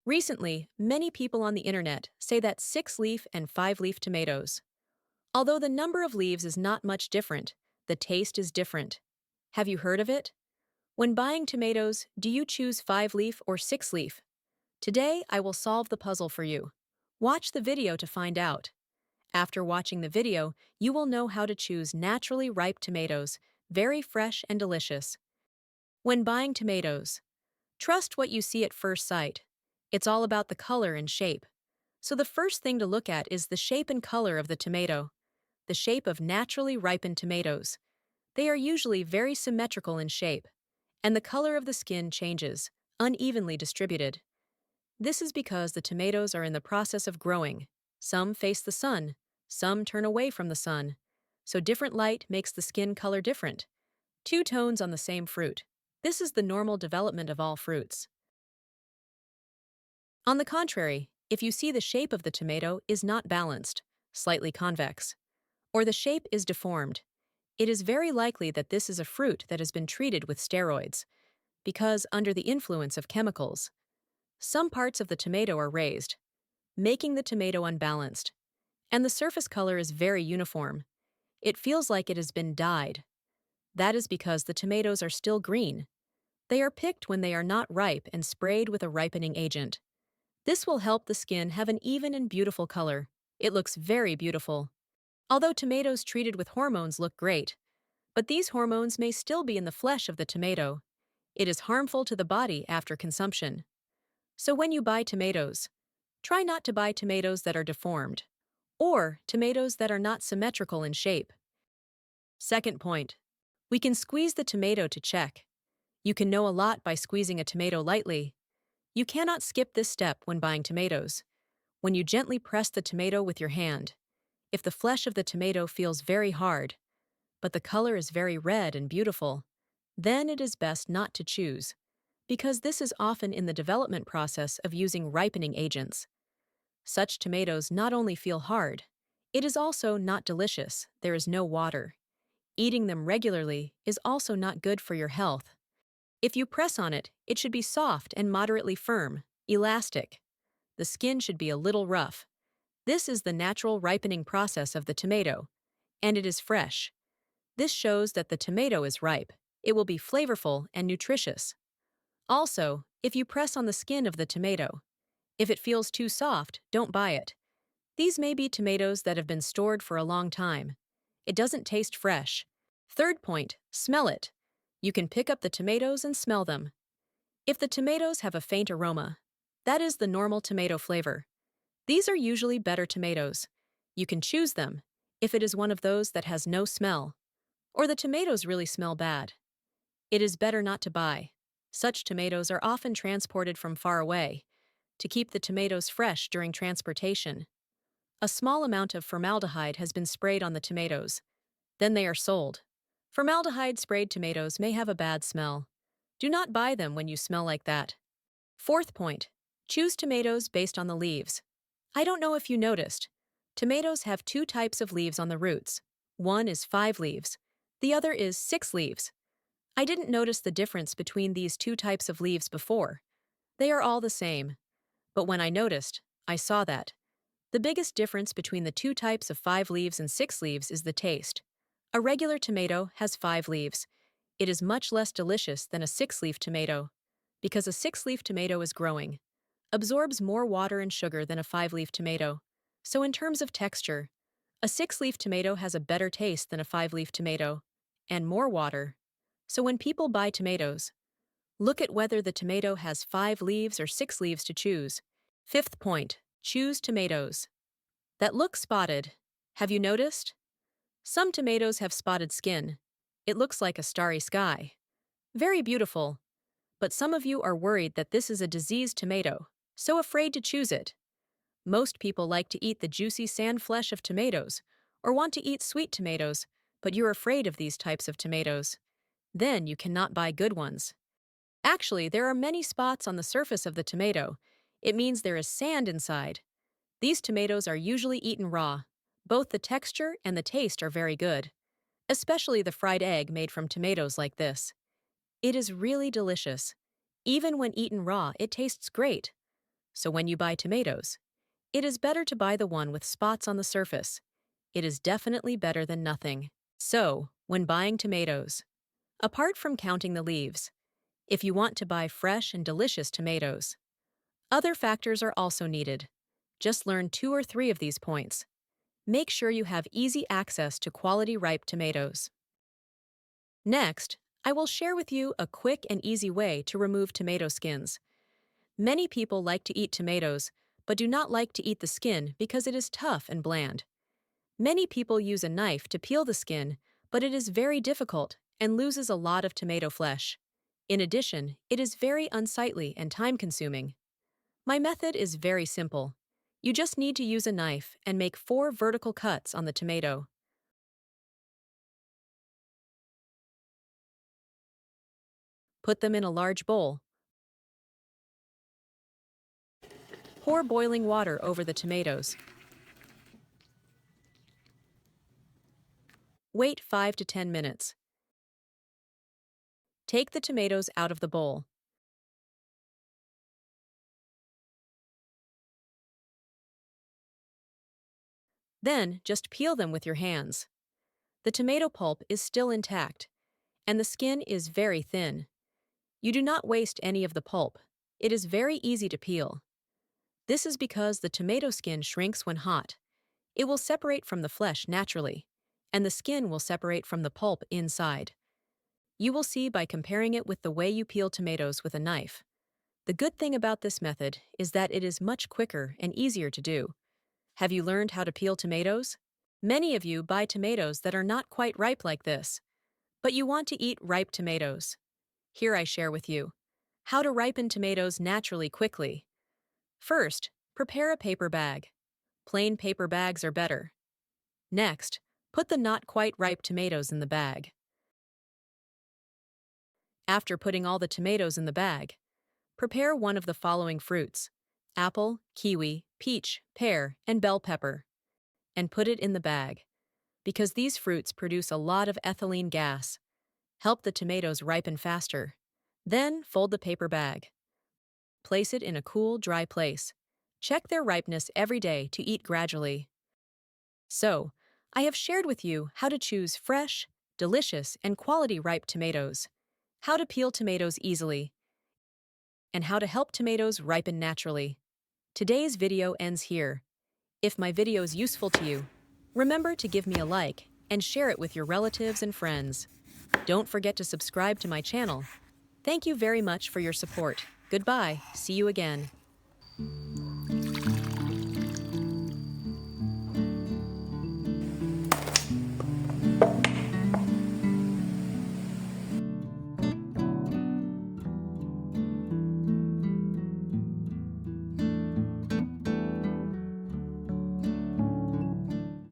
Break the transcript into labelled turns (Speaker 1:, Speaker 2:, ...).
Speaker 1: Recently, many people on the internet say that 6-leaf and 5-leaf tomatoes. Although the number of leaves is not much different, the taste is different. Have you heard of it? When buying tomatoes, do you choose 5-leaf or 6-leaf? Today, I will solve the puzzle for you. Watch the video to find out. After watching the video, you will know how to choose naturally ripe tomatoes, very fresh and delicious. When buying tomatoes, trust what you see at first sight. It's all about the color and shape. So the first thing to look at is the shape and color of the tomato. The shape of naturally ripened tomatoes. They are usually very symmetrical in shape, and the color of the skin changes, unevenly distributed. This is because the tomatoes are in the process of growing. Some face the sun, some turn away from the sun. So different light makes the skin color different. Two tones on the same fruit. This is the normal development of all fruits. On the contrary, if you see the shape of the tomato is not balanced, slightly convex, or the shape is deformed, it is very likely that this is a fruit that has been treated with steroids, because under the influence of chemicals, some parts of the tomato are raised, making the tomato unbalanced, and the surface color is very uniform. It feels like it has been dyed. That is because the tomatoes are still green. They are picked when they are not ripe and sprayed with a ripening agent. This will help the skin have an even and beautiful color. It looks very beautiful. Although tomatoes treated with hormones look great, but these hormones may still be in the flesh of the tomato. It is harmful to the body after consumption. So when you buy tomatoes, try not to buy tomatoes that are deformed, or tomatoes that are not symmetrical in shape. Second point, we can squeeze the tomato to check. You can know a lot by squeezing a tomato lightly. You cannot skip this step when buying tomatoes. When you gently press the tomato with your hand, if the flesh of the tomato feels very hard, but the color is very red and beautiful, then it is best not to choose, because this is often in the development process of using ripening agents. Such tomatoes not only feel hard, it is also not delicious. There is no water. Eating them regularly is also not good for your health. If you press on it, it should be soft and moderately firm, elastic. The skin should be a little rough. This is the natural ripening process of the tomato, and it is fresh. This shows that the tomato is ripe. It will be flavorful and nutritious. Also, if you press on the skin of the tomato, if it feels too soft, don't buy it. These may be tomatoes that have been stored for a long time. It doesn't taste fresh. Third point, smell it. You can pick up the tomatoes and smell them. If the tomatoes have a faint aroma, that is the normal tomato flavor. These are usually better tomatoes. You can choose them if it is one of those that has no smell, or the tomatoes really smell bad. It is better not to buy. Such tomatoes are often transported from far away to keep the tomatoes fresh during transportation. A small amount of formaldehyde has been sprayed on the tomatoes. Then they are sold. Formaldehyde-sprayed tomatoes may have a bad smell. Do not buy them when you smell like that. Fourth point, choose tomatoes based on the leaves. I don't know if you noticed. Tomatoes have two types of leaves on the roots. One is 5 leaves. The other is 6 leaves. I didn't notice the difference between these two types of leaves before. They are all the same. But when I noticed, I saw that. The biggest difference between the two types of 5 leaves and 6 leaves is the taste. A regular tomato has 5 leaves. It is much less delicious than a 6-leaf tomato, because a 6-leaf tomato is growing, absorbs more water and sugar than a 5-leaf tomato. So in terms of texture, a 6-leaf tomato has a better taste than a 5-leaf tomato, and more water. So when people buy tomatoes, look at whether the tomato has 5 leaves or 6 leaves to choose. Fifth point, choose tomatoes that look spotted. Have you noticed? Some tomatoes have spotted skin. It looks like a starry sky. Very beautiful. But some of you are worried that this is a diseased tomato, so afraid to choose it. Most people like to eat the juicy sand flesh of tomatoes, or want to eat sweet tomatoes, but you're afraid of these types of tomatoes. Then you cannot buy good ones. Actually, there are many spots on the surface of the tomato. It means there is sand inside. These tomatoes are usually eaten raw. Both the texture and the taste are very good, especially the fried egg made from tomatoes like this. It is really delicious. Even when eaten raw, it tastes great. So when you buy tomatoes, it is better to buy the one with spots on the surface. It is definitely better than nothing. So, when buying tomatoes, apart from counting the leaves, if you want to buy fresh and delicious tomatoes, other factors are also needed. Just learn 2 or 3 of these points. Make sure you have easy access to quality ripe tomatoes. Next, I will share with you a quick and easy way to remove tomato skins. Many people like to eat tomatoes, but do not like to eat the skin because it is tough and bland. Many people use a knife to peel the skin, but it is very difficult and loses a lot of tomato flesh. In addition, it is very unsightly and time-consuming. My method is very simple. You just need to use a knife and make 4 vertical cuts on the tomato. Put them in a large bowl. Pour boiling water over the tomatoes. Wait 5 to 10 minutes. Take the tomatoes out of the bowl. Then, just peel them with your hands. The tomato pulp is still intact, and the skin is very thin. You do not waste any of the pulp. It is very easy to peel. This is because the tomato skin shrinks when hot. It will separate from the flesh naturally, and the skin will separate from the pulp inside. You will see by comparing it with the way you peel tomatoes with a knife. The good thing about this method is that it is much quicker and easier to do. Have you learned how to peel tomatoes? Many of you buy tomatoes that are not quite ripe like this, but you want to eat ripe tomatoes. Here I share with you how to ripen tomatoes naturally quickly. First, prepare a paper bag. Plain paper bags are better. Next, put the not quite ripe tomatoes in the bag. After putting all the tomatoes in the bag, prepare one of the following fruits: apple, kiwi, peach, pear, and bell pepper, and put it in the bag. Because these fruits produce a lot of ethylene gas, help the tomatoes ripen faster. Then fold the paper bag. Place it in a cool, dry place. Check their ripeness every day to eat gradually. So, I have shared with you how to choose fresh, delicious, and quality ripe tomatoes, how to peel tomatoes easily, and how to help tomatoes ripen naturally. Today's video ends here. If my video is useful to you, remember to give me a like and share it with your relatives and friends. Don't forget to subscribe to my channel. Thank you very much for your support. Goodbye. See you again.